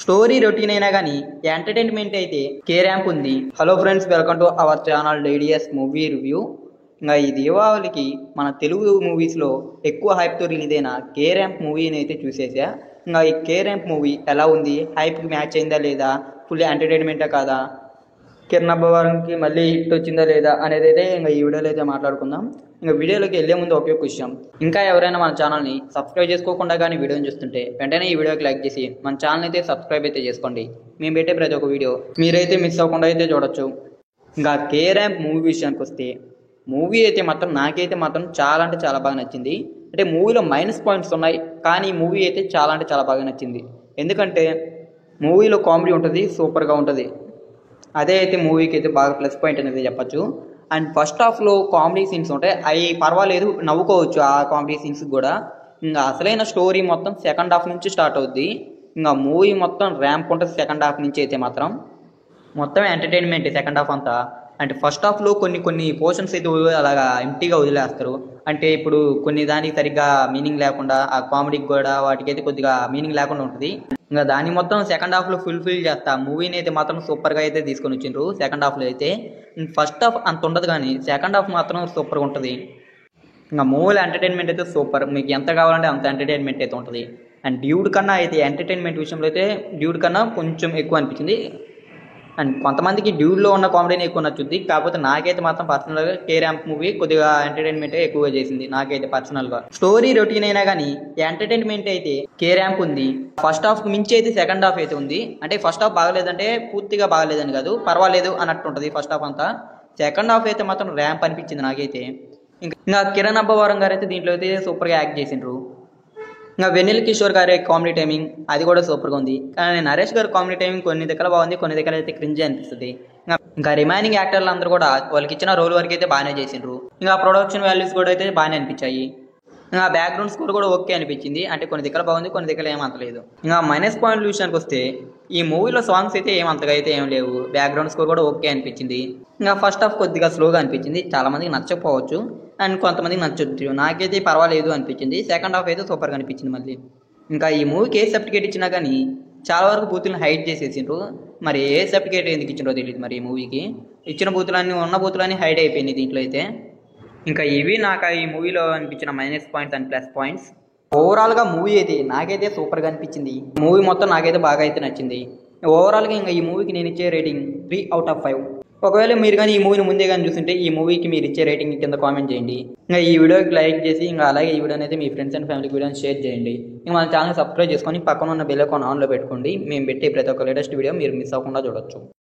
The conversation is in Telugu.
స్టోరీ రొటీన్ అయినా కానీ ఎంటర్టైన్మెంట్ అయితే కే ర్యాంప్ ఉంది. Hello friends, welcome to our channel డైడియస్ మూవీ రివ్యూ. ఇంకా ఈ దీపావళికి మన తెలుగు మూవీస్లో ఎక్కువ హైప్తో రిలీజ్ అయిన కే ర్యాంప్ మూవీని అయితే చూసేసా. ఇంకా ఈ కే ర్యాంప్ మూవీ ఎలా ఉంది, హైప్కి మ్యాచ్ అయిందా లేదా, ఫుల్ ఎంటర్టైన్మెంటే కాదా, కిరణ్ అబ్బవరంకి మళ్ళీ హిట్ వచ్చిందా లేదా అనేది అయితే ఇంకా ఈ వీడియోలో అయితే మాట్లాడుకుందాం. ఇంకా వీడియోలోకి వెళ్ళే ముందు ఒకే విషయం, ఇంకా ఎవరైనా మన ఛానల్ని సబ్స్క్రైబ్ చేసుకోకుండా కానీ వీడియోని చూస్తుంటే వెంటనే ఈ వీడియోకి లైక్ చేసి మన ఛానల్ అయితే సబ్స్క్రైబ్ అయితే చేసుకోండి. మేము పెట్టే ప్రతి ఒక్క వీడియో మీరైతే మిస్ అవ్వకుండా అయితే చూడొచ్చు. ఇంకా కే ర్యాంప్ మూవీ విషయానికి వస్తే, మూవీ అయితే మాత్రం నాకైతే మాత్రం చాలా అంటే చాలా బాగా నచ్చింది. అంటే మూవీలో మైనస్ పాయింట్స్ ఉన్నాయి, కానీ మూవీ అయితే చాలా అంటే చాలా బాగా నచ్చింది. ఎందుకంటే మూవీలో కామెడీ ఉంటుంది, సూపర్గా ఉంటుంది. అదే అయితే మూవీకి అయితే బాగా ప్లస్ పాయింట్ అనేది చెప్పచ్చు. అండ్ ఫస్ట్ హాఫ్లో కామెడీ సీన్స్ ఉంటాయి, అవి పర్వాలేదు, నవ్వుకోవచ్చు ఆ కామెడీ సీన్స్ కూడా. ఇంకా అసలైన స్టోరీ మొత్తం సెకండ్ హాఫ్ నుంచి స్టార్ట్ అవుద్ది. ఇంకా మూవీ మొత్తం ర్యాంప్ ఉంటుంది సెకండ్ హాఫ్ నుంచి అయితే మాత్రం. మొత్తం ఎంటర్టైన్మెంట్ సెకండ్ హాఫ్ అంతా. అంటే ఫస్ట్ హాఫ్లో కొన్ని పోర్షన్స్ అయితే అలాగా ఎంటీగా వదిలేస్తారు. అంటే ఇప్పుడు కొన్ని దానికి సరిగ్గా మీనింగ్ లేకుండా, ఆ కామెడీకి కూడా వాటికైతే కొద్దిగా మీనింగ్ లేకుండా ఉంటుంది. ఇంకా దాన్ని మొత్తం సెకండ్ హాఫ్లో ఫుల్ఫిల్ చేస్తా మూవీని అయితే మాత్రం సూపర్గా అయితే తీసుకొని వచ్చిండ్రు. సెకండ్ హాఫ్లో అయితే ఫస్ట్ హాఫ్ అంత ఉండదు, కానీ సెకండ్ హాఫ్ మాత్రం సూపర్గా ఉంటుంది. ఇంకా మూవీలో ఎంటర్టైన్మెంట్ అయితే సూపర్, మీకు ఎంత కావాలంటే అంత ఎంటర్టైన్మెంట్ అయితే ఉంటుంది. అండ్ డ్యూడ్ కన్నా అయితే ఎంటర్టైన్మెంట్ విషయంలో అయితే డ్యూడ్ కన్నా కొంచెం ఎక్కువ అనిపించింది. అండ్ కొంతమందికి డ్యూడ్లో ఉన్న కామెడీని ఎక్కువ నచ్చుద్ది, కాకపోతే నాకైతే మాత్రం పర్సనల్గా కే ర్యాంప్ మూవీ కొద్దిగా ఎంటర్టైన్మెంట్ ఎక్కువగా చేసింది నాకైతే పర్సనల్గా. స్టోరీ రొటీన్ అయినా కానీ ఎంటర్టైన్మెంట్ అయితే కే ర్యాంప్ ఉంది. ఫస్ట్ హాఫ్ మించి అయితే సెకండ్ హాఫ్ అయితే ఉంది. అంటే ఫస్ట్ హాఫ్ బాగలేదంటే పూర్తిగా బాగలేదని కాదు, పర్వాలేదు అన్నట్టు ఉంటుంది ఫస్ట్ హాఫ్ అంతా. సెకండ్ హాఫ్ అయితే మాత్రం ర్యాంప్ అనిపించింది నాకైతే. ఇంకా కిరణ్ అబ్బవరం గారు అయితే దీంట్లో అయితే సూపర్గా యాక్ట్ చేసిండ్రు. ఇంకా వెన్నెల కిషోర్ గారి కామెడీ టైమింగ్ అది కూడా సూపర్గా ఉంది. కానీ నరేష్ గారి కామెడీ టైమింగ్ కొన్ని దగ్గర బాగుంది, కొన్ని దగ్గర అయితే క్రింజ్ అనిపిస్తుంది. ఇంకా రిమైనింగ్ యాక్టర్లు అందరూ కూడా వాళ్ళకి ఇచ్చిన రోల్ వరకు అయితే బాగానే చేసిండ్రు. ఇంకా ప్రొడక్షన్ వాల్యూస్ కూడా అయితే బాగానే అనిపించాయి. ఇంకా బ్యాక్గ్రౌండ్ స్కోర్ కూడా ఓకే అనిపించింది. అంటే కొన్ని దగ్గర బాగుంది, కొన్ని దగ్గర ఏమంతలేదు. ఇంకా మైనస్ పాయింట్ విషయానికి వస్తే, ఈ మూవీలో సాంగ్స్ అయితే ఏమంతగా అయితే ఏం లేవు. బ్యాక్గ్రౌండ్ స్కోర్ కూడా ఓకే అనిపించింది. ఇంకా ఫస్ట్ హాఫ్ కొద్దిగా స్లోగా అనిపించింది, చాలా మందికి నచ్చకపోవచ్చు అండ్ కొంతమందికి నచ్చొచ్చు. నాకైతే పర్వాలేదు అనిపించింది. సెకండ్ హాఫ్ అయితే సూపర్గా అనిపించింది మళ్ళీ. ఇంకా ఈ మూవీకి ఏ సర్టిఫికేట్ ఇచ్చినా కానీ చాలా వరకు బూతులను హైడ్ చేసేసిండ్రు. మరి ఏ సర్టిఫికేట్ ఎందుకు ఇచ్చిండ్రో తెలియదు. మరి ఈ మూవీకి ఇచ్చిన బూతులన్నీ, ఉన్న బూతులన్నీ హైడ్ అయిపోయినాయి దీంట్లో అయితే. ఇంకా ఇవి నాకు ఈ మూవీలో అనిపించిన minus points and plus points. ఓవరాల్గా మూవీ అయితే నాకైతే సూపర్గా అనిపించింది. మూవీ మొత్తం నాకైతే బాగా అయితే నచ్చింది. ఓవరాల్గా ఇంకా ఈ మూవీకి నేను ఇచ్చే రేటింగ్ 3/5. ఒకవేళ మీరు కానీ ఈ మూవీని ముందే కానీ చూస్తుంటే ఈ మూవీకి మీరు ఇచ్చే రేటింగ్ కింద కామెంట్ చేయండి. ఇంకా ఈ వీడియోకి లైక్ చేసి, ఇంకా అలాగే ఈ వీడియోని అయితే మీ ఫ్రెండ్స్ అండ్ ఫ్యామిలీకి వీడియోని షేర్ చేయండి. ఇంకా మన ఛానల్ సబ్స్క్రైబ్ చేసుకొని పక్కన ఉన్న బెల్ ఐకాన్ ఆన్లో పెట్టుకోండి. మేము పెట్టే ప్రతి ఒక్క లేటెస్ట్ వీడియో మీరు మిస్ అవ్వకుండా చూడొచ్చు.